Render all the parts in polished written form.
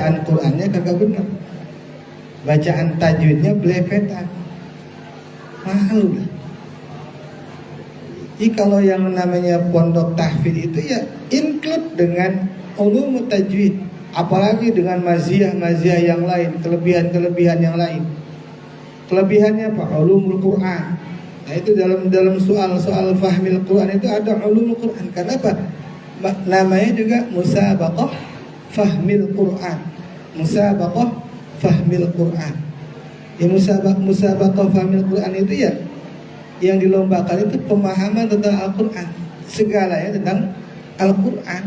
bacaan Qur'annya kagak benar, bacaan tajwidnya belepetan, malu lah. Jadi kalau yang namanya pondok tahfidz itu ya include dengan ulumut tajwid, apalagi dengan maziyah yang lain, kelebihan yang lain. Kelebihannya apa? Ulumul Quran. Nah itu dalam soal fahmil Quran itu ada ulumul Quran. Karena apa? Namanya juga musabaqah fahmil Quran. Musabaqah fahmil Quran. Ya musabaqah fahmil Quran itu ya yang dilombakan itu pemahaman tentang Al-Quran, segalanya tentang Al-Quran.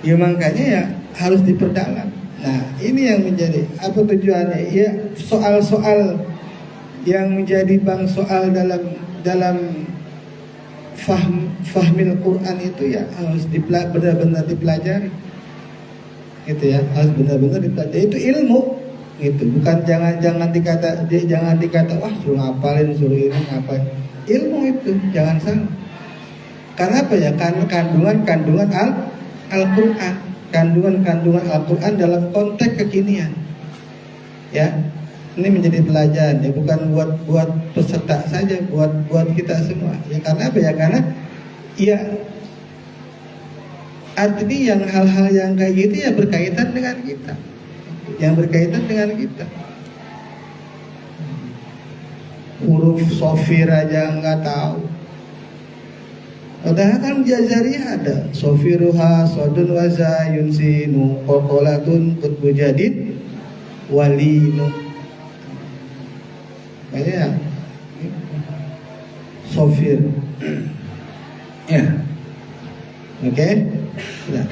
Ya makanya ya harus diperdalam. Nah ini yang menjadi apa tujuannya? Ya soal-soal yang menjadi soal dalam fahmil Quran itu ya harus benar-benar dipelajari, gitu ya, harus benar-benar dipelajari. Itu ilmu, gitu. Bukan jangan dikata wah suruh ngapalin, suruh ini ngapain. Ilmu itu jangan salah. Karena apa ya? Kandungan Al-Quran, kandungan Al-Quran dalam konteks kekinian. Ya, ini menjadi pelajaran ya, bukan buat peserta saja, buat kita semua. Ya karena apa ya? Karena ya artinya yang hal-hal yang kayak gitu ya berkaitan dengan kita. Yang berkaitan dengan kita. Huruf sofir aja nggak tahu. Padahal kan Jazari ada sofiruha sodun waza yunsinu kokolatun kutbujadin walinu. Kayaknya sofir. Ya, oke. Sudah.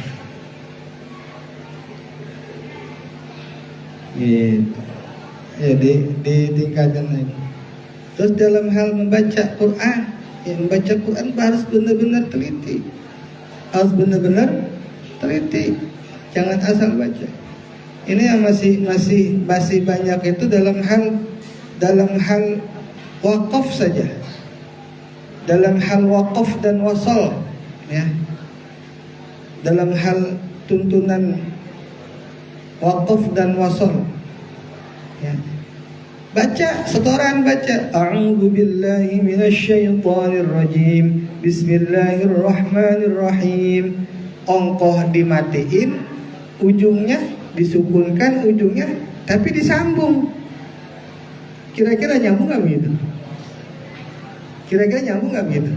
Gitu. Ya ditingkatkan lagi. Terus dalam hal membaca Quran, ya membaca Quran harus benar-benar teliti. Harus benar-benar teliti. Jangan asal baca. Ini yang masih banyak itu dalam hal wakaf saja. Dalam hal wakaf dan wasal, ya. Dalam hal tuntunan wakaf dan wasal, ya. Baca, setoran baca. A'udzu billahi minasyaitonir rajim. Bismillahirrahmanirrahim. Ongkoh dimatiin, ujungnya disukunkan, ujungnya tapi disambung. Kira-kira nyambung nggak begitu? Kira-kira nyambung nggak begitu?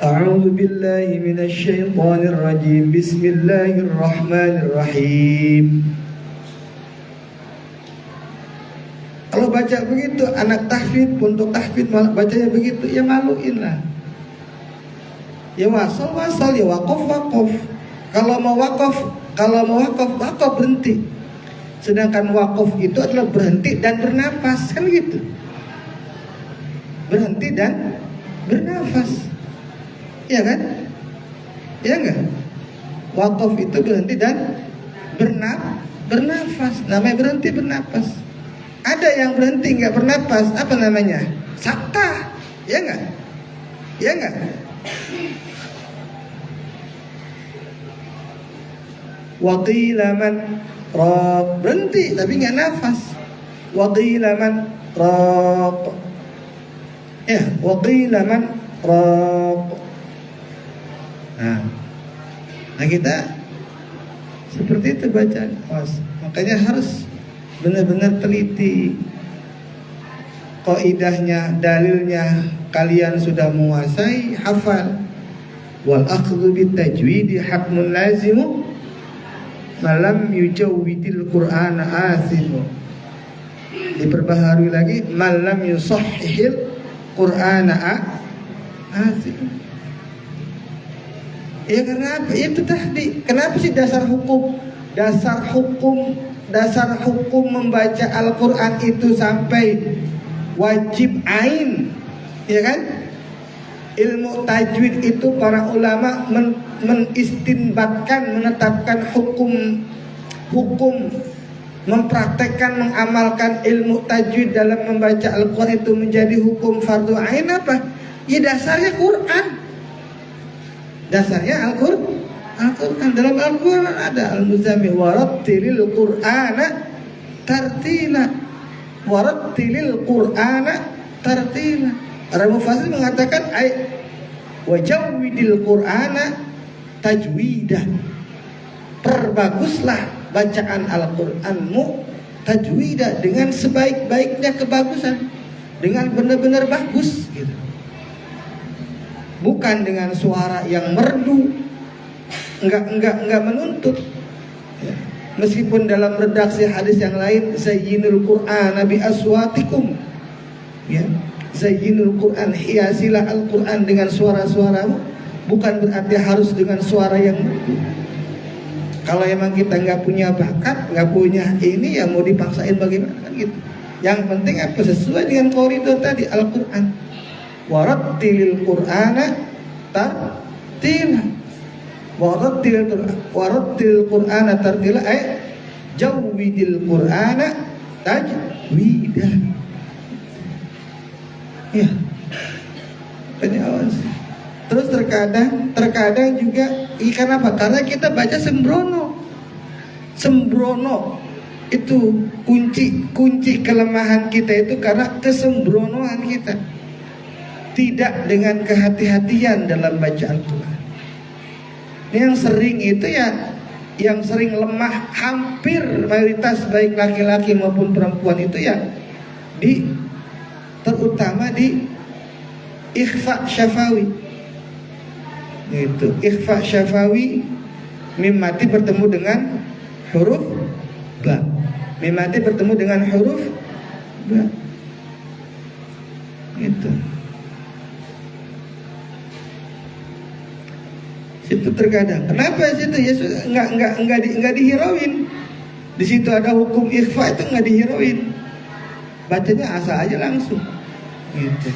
A'udzu billahi minasyaitonir rajim. Bismillahirrahmanirrahim. Kalau baca begitu, anak tahfidz, untuk tahfidz bacanya begitu, ya maluin lah. Ya wasal, ya wakaf. Kalau mau wakaf berhenti. Sedangkan wakaf itu adalah berhenti dan bernafas, kan gitu. Berhenti dan bernafas, ya kan? Ya enggak? Wakaf itu berhenti dan bernafas. Namanya berhenti bernafas. Ada yang berhenti nggak bernafas, apa namanya? Sakta, ya enggak? Ya enggak? Waqila man raq, berhenti tapi nggak nafas. Waqila man raq, ya, waqila man raq. Nah kita seperti itu bacaan. Makanya harus benar-benar teliti. Qaidahnya, dalilnya kalian sudah menguasai, hafal. Wal akhdhu bit tajwidi hakmun lazimu malam yujawwidil Qur'ana asimu. Diperbaharui lagi, malam yusahhihil Qur'ana asimu. Ya karena apa? Itu tadi. Kenapa sih dasar hukum membaca Al-Quran itu sampai wajib ain, ya kan? Ilmu tajwid itu para ulama menistinbatkan, menetapkan hukum, mempraktekkan, mengamalkan ilmu tajwid dalam membaca Al-Quran itu menjadi hukum fardu ain. Apa? Ya dasarnya Quran, dasarnya Al-Quran. Dalam Al-Quran ada Al-Muzammil warattilil Qur'ana tartila. Warattilil Qur'ana tartila. Para mufassir mengatakan wajawidil Qur'ana tajwidah. Perbaguslah bacaan Al-Qur'anmu tajwidah, dengan sebaik-baiknya kebagusan, dengan benar-benar bagus gitu. Bukan dengan suara yang merdu, enggak menuntut. Ya. Meskipun dalam redaksi hadis yang lain zayyinul Qur'ana bi aswatikum. Ya. Zayyinul Qur'an, hiasilah Al-Qur'an dengan suara-suaramu, bukan berarti harus dengan suara yang merdu. Kalau emang kita nggak punya bakat, nggak punya ini, ya mau dipaksain bagaimana kan gitu. Yang penting apa, sesuai dengan koridor tadi Al-Qur'an. Warattilil Qur'ana tartila. Warattilil Qur'ana tartila jawwidil Qur'ana tajwidah. Ya. Penyawas. Terus terkadang juga ikan apa? Karena kita baca sembrono. Sembrono itu kunci kelemahan kita itu karena kesembronoan kita. Tidak dengan kehati-hatian dalam baca Al-Quran. Yang sering itu ya, yang sering lemah, hampir mayoritas baik laki-laki maupun perempuan itu ya terutama di ikhfa syafawi. Itu ikhfa syafawi, mim mati bertemu dengan huruf ba. Mim mati bertemu dengan huruf ba. Gitu. Itu terkadang. Kenapa situ ya enggak dihirauin. Di situ ada hukum ikhfa, itu enggak dihirauin. Bacanya asal aja langsung. Gitu.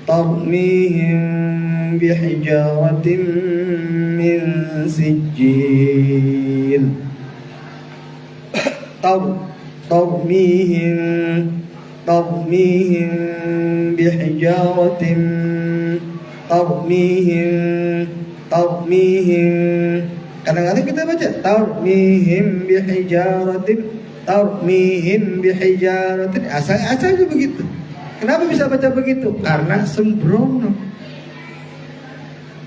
ترميهم بحجارة من سجيل ترميهم بحجارة ترميهم. Kadang-kadang kita baca tarmihim bihijaratin, asal begitu. Kenapa bisa baca begitu? Karena sembrono.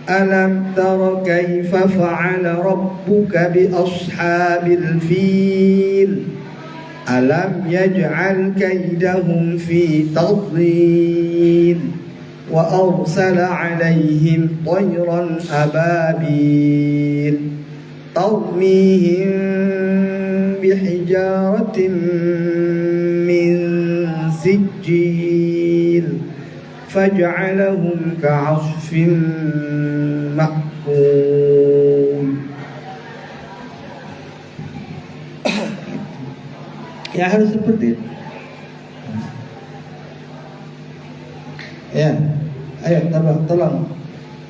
Alam tara kaifa fa'ala rabbuka bi ashabil fil alam yaj'al kaidahum fi tadlil wa arsala 'alaihim tayran ababil tarmihim bihijaratin min sijil faj'alahum ka'asfin ma'kul. Ya harus seperti itu. Ya, ayo tolong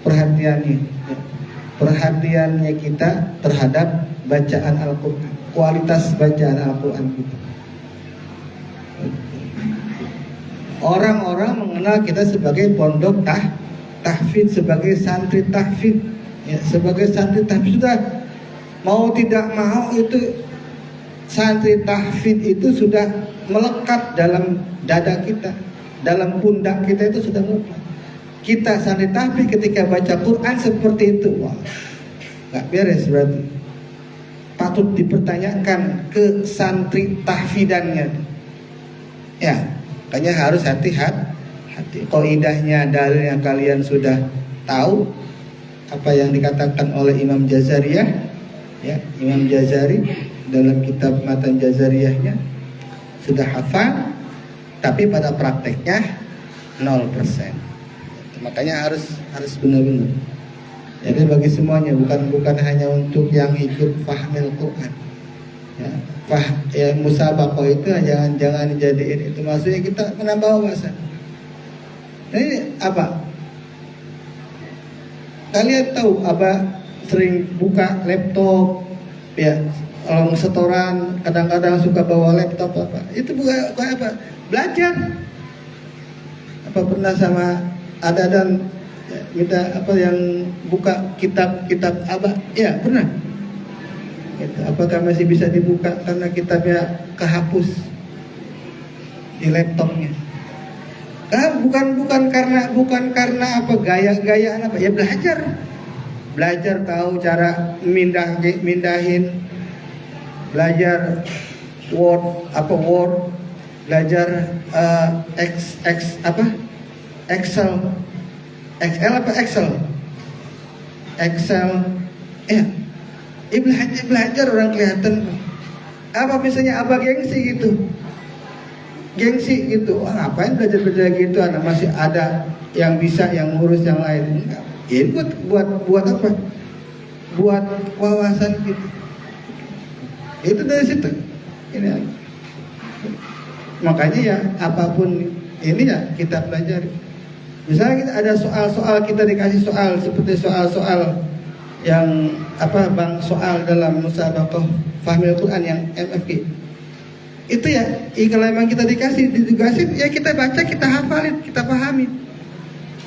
perhatiannya, perhatiannya kita terhadap bacaan Al-Quran, kualitas bacaan Al-Quran kita. Orang-orang mengenal kita sebagai pondok tahfidz, sebagai santri tahfidz, ya, sebagai santri tahfidz. Sudah mau tidak mau itu santri tahfidz itu sudah melekat dalam dada kita, dalam pundak kita itu sudah melekat. Kita santri tahfidz ketika baca Quran seperti itu, wah, nggak beres berarti. Patut dipertanyakan ke santri tahfidannya. Ya. Makanya harus hati-hati. Qaidahnya dalil yang kalian sudah tahu, apa yang dikatakan oleh Imam Jazariyah, ya, Imam Jazari dalam kitab Matan Jazariyahnya sudah hafal, tapi pada prakteknya 0%. Makanya harus benar-benar. Jadi bagi semuanya, bukan hanya untuk yang ikut fahmil Quran. Ya, musabaqah itu jangan dijadiin itu, maksudnya kita menambah wawasan. Ini apa? Kalian tahu apa? Sering buka laptop, ya, kalau setoran kadang-kadang suka bawa laptop apa. Itu bukan apa? Belajar. Apa pernah sama ada dan minta apa yang buka kitab apa? Ya, pernah. Gitu. Apakah masih bisa dibuka karena kitabnya kehapus di laptopnya? Bukan karena apa gaya-gayaan apa ya, belajar tahu cara mindahin, belajar Word, belajar Excel ya. Belajar orang kelihatan apa misalnya apa gengsi gitu. Ngapain belajar gitu, anak masih ada yang bisa yang ngurus yang lain. Enggak. Ini buat apa? Buat wawasan kita. Itu dari situ. Ini makanya ya apapun ini ya kita pelajari. Misalnya kita ada soal-soal, kita dikasih soal seperti soal-soal yang soal dalam musabaqah Fahmil Quran yang MFQ. Itu ya, kalau memang kita ditugasin ya kita baca, kita hafalin, kita pahami.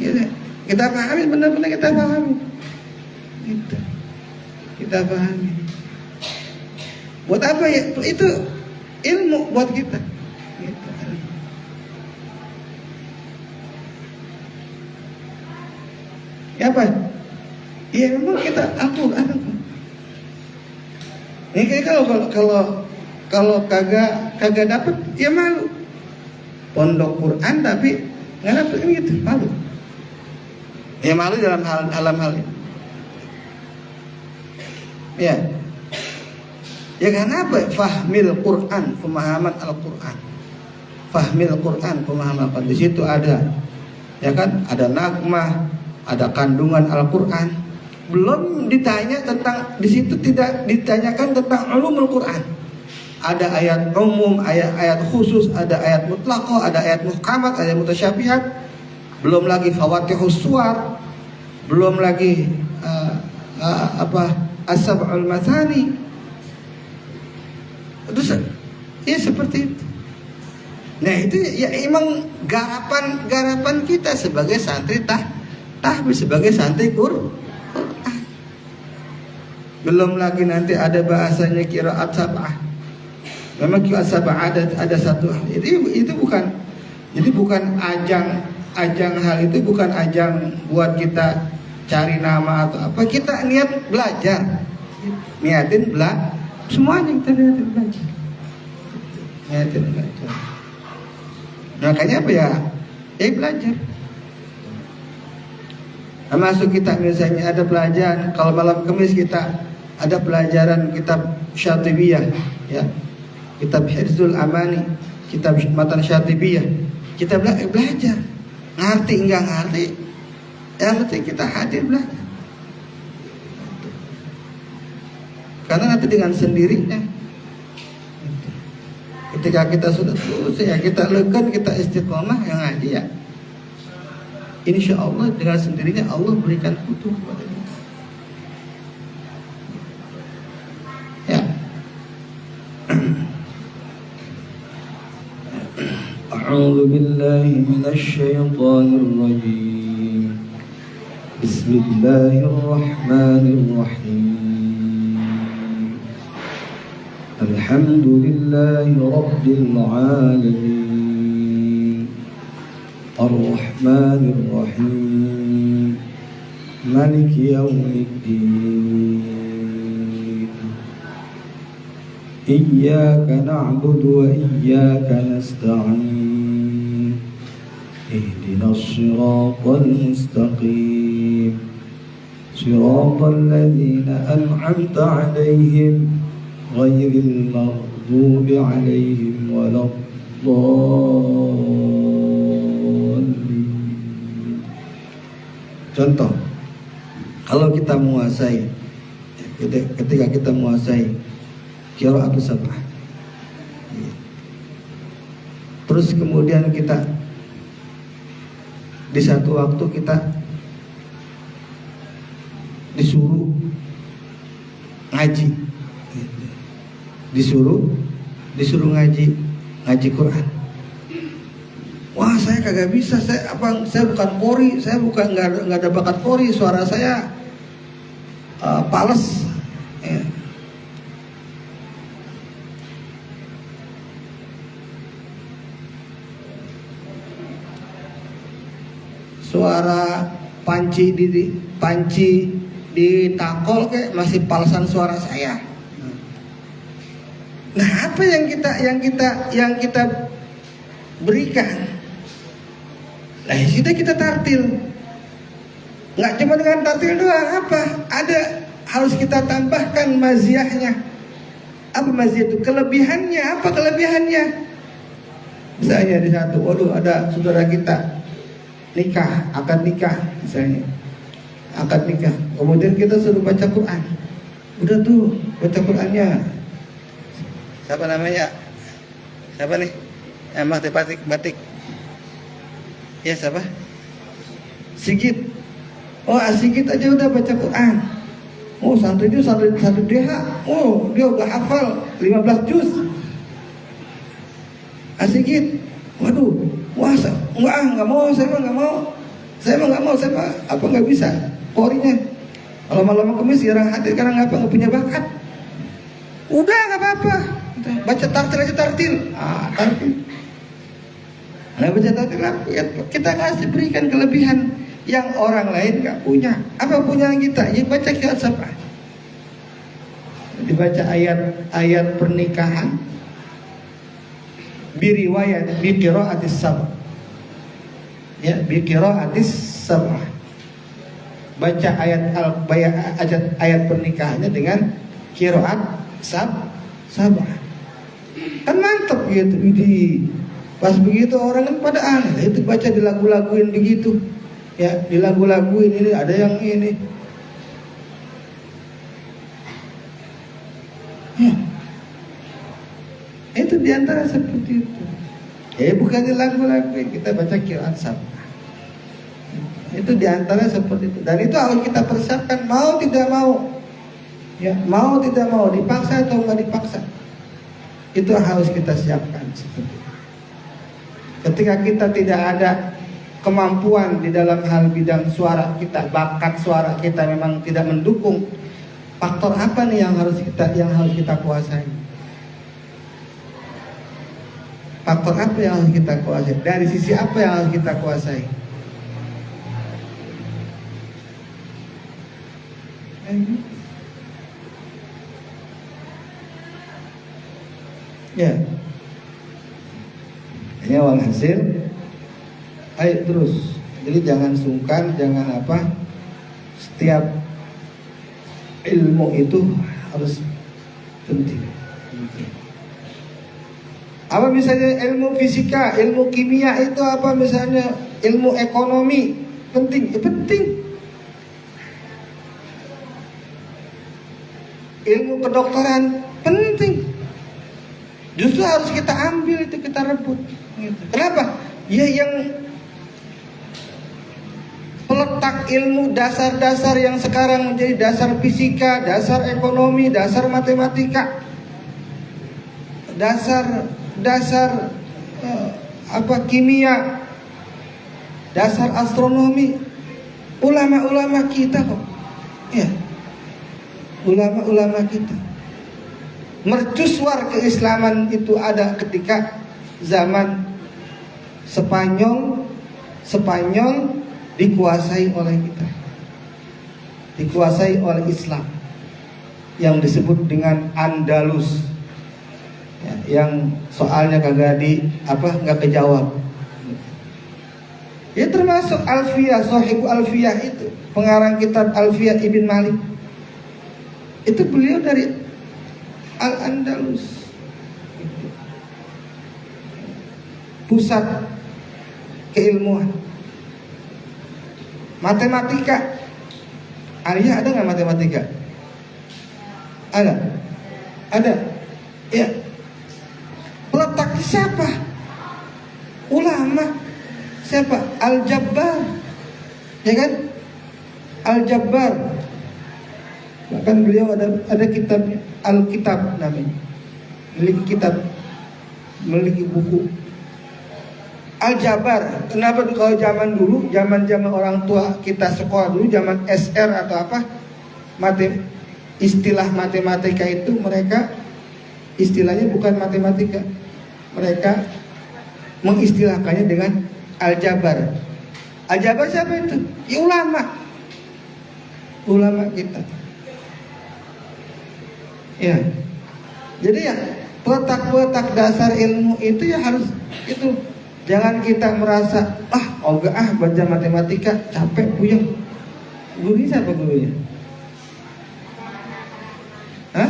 Gitu. Kita pahami, benar-benar kita pahami. Gitu. Kita pahami. Buat apa ya? Itu ilmu buat kita. Gitu. Ya apa? Ya memang kita Al-Quran. Ini kayak kalau kagak dapat ya malu. Pondok Quran tapi nggak dapat ini gitu, malu. Ya malu dalam hal ini. Ya. Ya karena apa? Fahmil Quran, pemahaman Al-Quran. Fahmil Quran, pemahaman Al-Quran. Di situ ada, ya kan? Ada nagmah, ada kandungan Al-Quran. Belum ditanya tentang, di situ tidak ditanyakan tentang ulumul Quran. Ada ayat umum, ayat khusus, ada ayat mutlaqah, ada ayat muhkamat, ada mutasyabihat. Belum lagi fawatihus suwar, belum lagi as-sab'ul mathani. Terus ya seperti itu. Nah itu ya emang garapan kita sebagai santri tahfiz, sebagai santri Quran. Belum lagi nanti ada bahasanya qiraat sab'ah. Memang qiraat sab'ah ada satu. Itu bukan. Jadi bukan ajang hal itu bukan ajang buat kita cari nama atau apa. Kita niat belajar. Niatin belajar. Semuanya kita niatin belajar. Niatin belajar. Makanya apa ya? Ya belajar. Masuk kita misalnya ada pelajaran, kalau malam Kamis kita ada pelajaran kitab Syatibiyah, ya, kitab Hirzul Amani, kitab Matan Syatibiyah. Kita belajar, ngerti enggak ngerti, yang penting kita hadir belajar. Karena nanti dengan sendirinya, ketika kita sudah selesai, ya kita lekan, kita istiqomah yang ngaji ya. Insya Allah dengan sendirinya Allah berikan futuh kepada kita. Ya. A'udzu billahi minasy syaithanir rajim. Bismillahirrahmanirrahim. Alhamdulillahi rabbil alamin. الرحمن الرحيم مالك يوم الدين إياك نعبد وإياك نستعين اهدنا الصراط المستقيم صراط الذين أنعمت عليهم غير المغضوب عليهم ولا الضالين. Contoh, kalau kita menguasai, ketika kita menguasai qiraat sab'ah, terus kemudian kita di satu waktu kita disuruh ngaji, disuruh ngaji Quran. Wah, saya kagak bisa, saya bukan qori, saya bukan nggak ada bakat qori, suara saya pales. Ya. Suara panci di takol kayak masih palesan suara saya. Nah, apa yang kita berikan? Nah, sudah kita tartil. Nggak cuma dengan tartil doang, apa? Ada harus kita tambahkan maziahnya. Apa maziah itu? Kelebihannya, apa kelebihannya? Misalnya di satu, waduh, ada saudara kita akad nikah misalnya. Akad nikah. Kemudian kita suruh baca Quran. Udah tuh, baca Qurannya. Siapa namanya? Siapa nih? Emang batik. Ya, siapa? Sigit. Oh, Sigit aja udah baca Quran. Oh, santri DH. Oh, dia udah hafal 15 juz. Sigit. Waduh, wah, nggak mau, saya nggak bisa qorinya. Kalau malam kemis jarang hadir karena nggak punya bakat. Udah, nggak apa-apa. Baca tartil aja, tartil. Tartil. Nah, baca tartil kita kasih berikan kelebihan yang orang lain nggak punya. Apa punya kita? Ya baca qiraat sab'ah. Dibaca ayat pernikahan biriwayat biqiraatis sab'ah. Ya, biqiraatis sab'ah. Baca ayat pernikahannya dengan qiraat sab'ah. Kan mantap gitu. Pas begitu orang kan pada aneh, itu baca dilagu-laguin begitu. Ya, dilagu-laguin, ini ada yang ini. Itu diantara seperti itu. Bukan dilagu-laguin, kita baca qiraat sab'ah. Itu diantara seperti itu. Dan itu harus kita persiapkan, mau tidak mau. Ya, mau tidak mau, dipaksa atau nggak dipaksa. Itu harus kita siapkan seperti itu. Ketika kita tidak ada kemampuan di dalam hal bidang suara kita, bakat suara kita memang tidak mendukung, faktor apa nih yang harus kita kuasai? Faktor apa yang harus kita kuasai? Dari sisi apa yang harus kita kuasai? Ya. Ini awal hasil. Ayo terus. Jadi jangan sungkan, jangan apa. Setiap ilmu itu harus penting. Apa misalnya ilmu fisika, ilmu kimia itu apa misalnya ilmu ekonomi penting? Penting. Ilmu kedokteran penting. Justru harus kita ambil itu, kita rebut. Gitu. Kenapa? Ya, yang peletak ilmu dasar-dasar yang sekarang menjadi dasar fisika, dasar ekonomi, dasar matematika, dasar kimia, dasar astronomi, ulama-ulama kita kok. Ya, ulama-ulama kita. Mercusuar keislaman itu ada ketika zaman Spanyol dikuasai oleh kita, dikuasai oleh Islam yang disebut dengan Andalus, ya, yang soalnya nggak kejawab. Ya, termasuk Alfiyah, Sohibu Alfiyah itu pengarang kitab Alfiyah Ibn Malik. Itu beliau dari Al-Andalus, pusat keilmuan. Matematika, Arya ada nggak matematika? Ada. Ya. Peletaknya siapa? Ulama. Siapa? Al-Jabbar, ya kan? Al-Jabbar. Bahkan beliau ada kitabnya, Alkitab namanya. memiliki kitab, memiliki buku. Aljabar, kenapa kalau zaman dulu, zaman orang tua kita sekolah dulu, zaman SR atau apa, istilah matematika itu mereka istilahnya bukan matematika, mereka mengistilahkannya dengan aljabar. Aljabar siapa itu? Ya ulama kita. Ya, jadi ya petak dasar ilmu itu ya harus itu. Jangan kita merasa baca matematika capek puyeng. Gurunya siapa gurunya? Hah?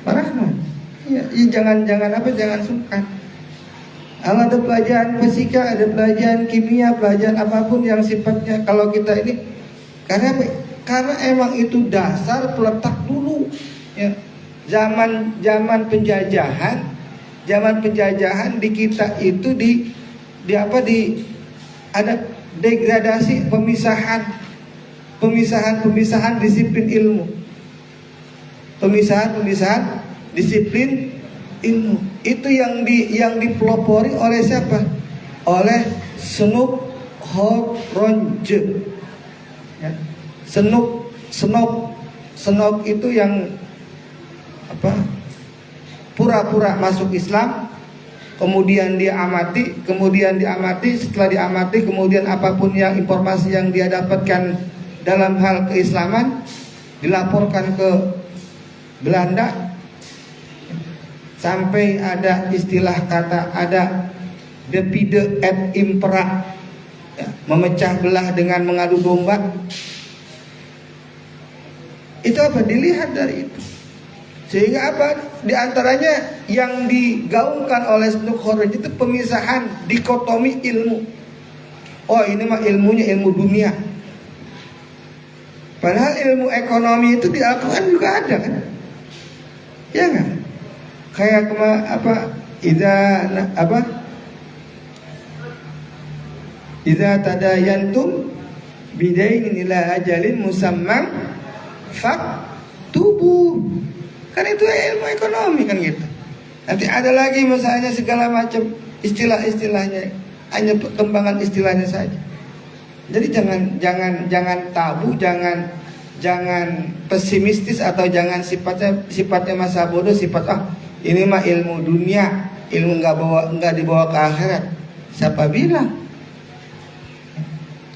Pak Rahman. Ya, jangan sungkan. Kalau ada pelajaran fisika, ada pelajaran kimia, pelajaran apapun yang sifatnya kalau kita ini karena emang itu dasar peletak dulu. Ya. Zaman penjajahan di kita itu ada degradasi, pemisahan disiplin ilmu. Pemisahan disiplin ilmu. Itu yang dipelopori oleh siapa? Oleh Snoop Horronje. Ya. Snoop itu yang pura-pura masuk Islam, kemudian dia amati, setelah diamati, kemudian apapun yang informasi yang dia dapatkan dalam hal keislaman dilaporkan ke Belanda, sampai ada istilah kata ada divide et impera, ya, memecah belah dengan mengadu domba. Itu apa? Dilihat dari itu. Sehingga apa? Di antaranya yang digaungkan oleh Snoop Horronje itu pemisahan, dikotomi ilmu. Oh, ini mah ilmunya ilmu dunia. Padahal ilmu ekonomi itu di Al-Quran juga ada kan? Ya kan? Kayak Idza tadayantum bidainin ila ajalin musamman faktubu. Kan itu ilmu ekonomi kan gitu. Nanti ada lagi misalnya segala macam istilah-istilahnya, hanya perkembangan istilahnya saja. Jadi jangan tabu, jangan pesimistis atau jangan sifatnya masa bodoh, ini mah ilmu dunia, ilmu nggak dibawa ke akhirat. Siapa bilang?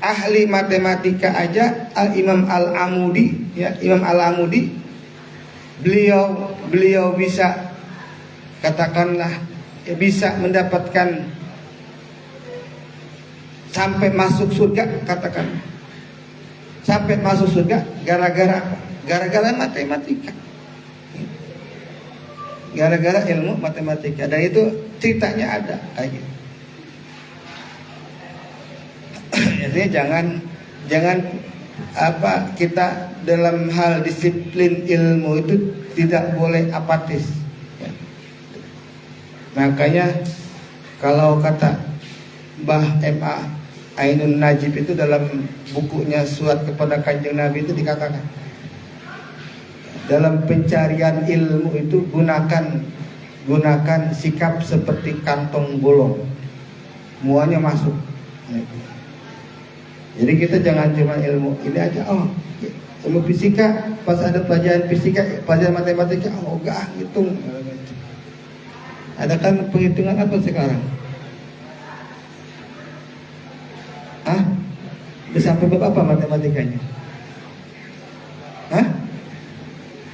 Ahli matematika aja Imam Al-Amudi, ya, Imam Al-Amudi beliau bisa katakanlah bisa mendapatkan sampai masuk surga, katakan sampai masuk surga gara-gara matematika, gara-gara ilmu matematika. Dan itu ceritanya ada kayak gitu. Jadi jangan kita dalam hal disiplin ilmu itu tidak boleh apatis, ya. Makanya kalau kata Mbah M.A. Ainun Najib itu dalam bukunya Surat kepada Kanjeng Nabi itu dikatakan, dalam pencarian ilmu itu gunakan sikap seperti kantong bolong, muanya masuk. Jadi kita jangan cuma ilmu ini aja, ilmu fisika, pas ada pelajaran fisika, pelajaran matematika, enggak hitung. Ada kan perhitungan apa sekarang? Udah sampai berapa matematikanya?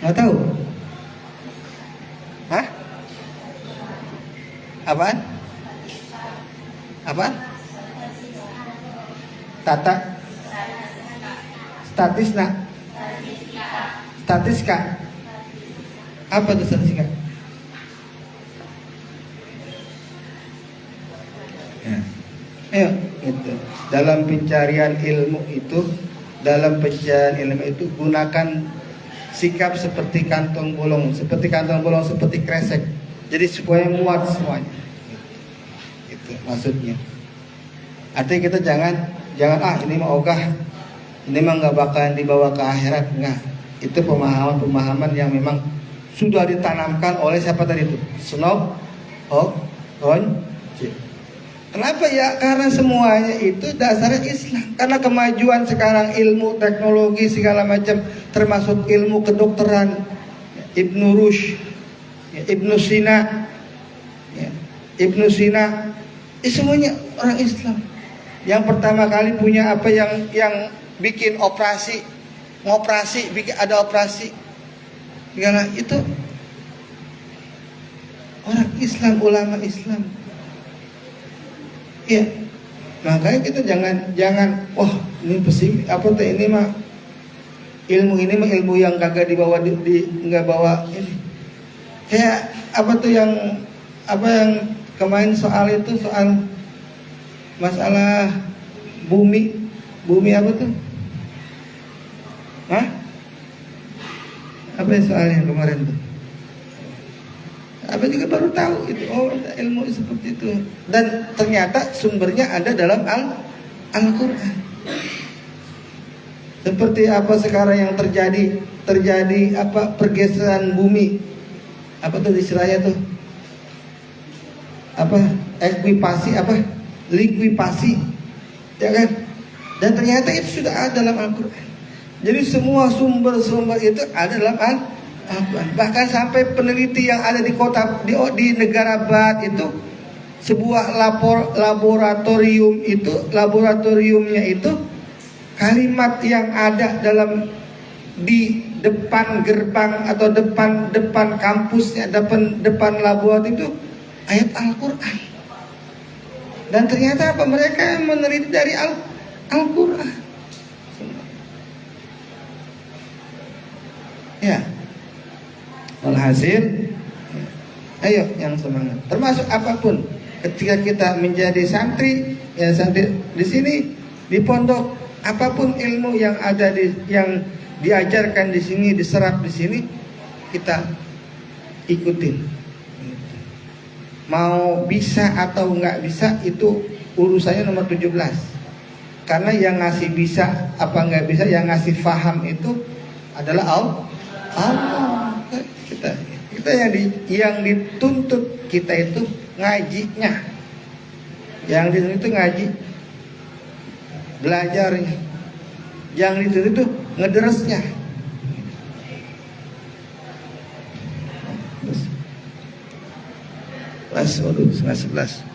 Nggak tahu? Apaan? Statistika. Apa itu statistika? Ya, gitu. Dalam pencarian ilmu itu, gunakan sikap seperti kantong bolong, seperti kresek. Jadi supaya muat semuanya. Itu maksudnya. Artinya kita jangan ini mah ogah, ini mah nggak bakalan dibawa ke akhirat, enggak. Itu pemahaman yang memang sudah ditanamkan oleh siapa tadi itu? Snob Ron. Kenapa ya? Karena semuanya itu dasarnya Islam. Karena kemajuan sekarang, ilmu, teknologi, segala macam, termasuk ilmu kedokteran, Ibnu Rushd, Ibnu Sina, Ibnu Sina, semuanya orang Islam. Yang pertama kali punya apa yang bikin operasi, ngoperasi, bikin ada operasi, segala itu orang Islam, ulama Islam. Ya, makanya kita jangan wah ini pesimis apa tuh, ini mah ilmu yang kagak dibawa nggak bawa ini. Kayak apa tuh yang kemarin soal masalah bumi apa tuh? Hah? Apa soalnya kemarin tuh? Apa juga baru tahu itu, oh ilmu seperti itu, dan ternyata sumbernya ada dalam Al-Quran. Seperti apa sekarang yang terjadi apa pergeseran bumi, apa tuh istilahnya tuh, apa ekuipasi, apa likuipasi, ya kan? Dan ternyata itu sudah ada dalam Al-Quran. Jadi semua sumber-sumber itu ada dalam Al-Quran. Bahkan sampai peneliti yang ada di di negara Barat itu, sebuah laboratoriumnya itu, kalimat yang ada di depan gerbang atau depan kampusnya, depan laboratorium itu ayat Al-Quran. Dan ternyata apa, mereka meneliti dari Al-Quran. Ya. Alhasil, ayo yang semangat. Termasuk apapun, ketika kita menjadi santri, ya santri di sini, di pondok, apapun ilmu yang ada yang diajarkan di sini, diserap di sini, kita ikutin. Mau bisa atau nggak bisa itu urusannya nomor 17. Karena yang ngasih bisa apa nggak bisa, yang ngasih faham itu adalah Allah. Kita yang dituntut kita itu ngajinya, yang dituntut itu ngaji, belajarnya, yang dituntut itu ngederesnya. Waduh, 11.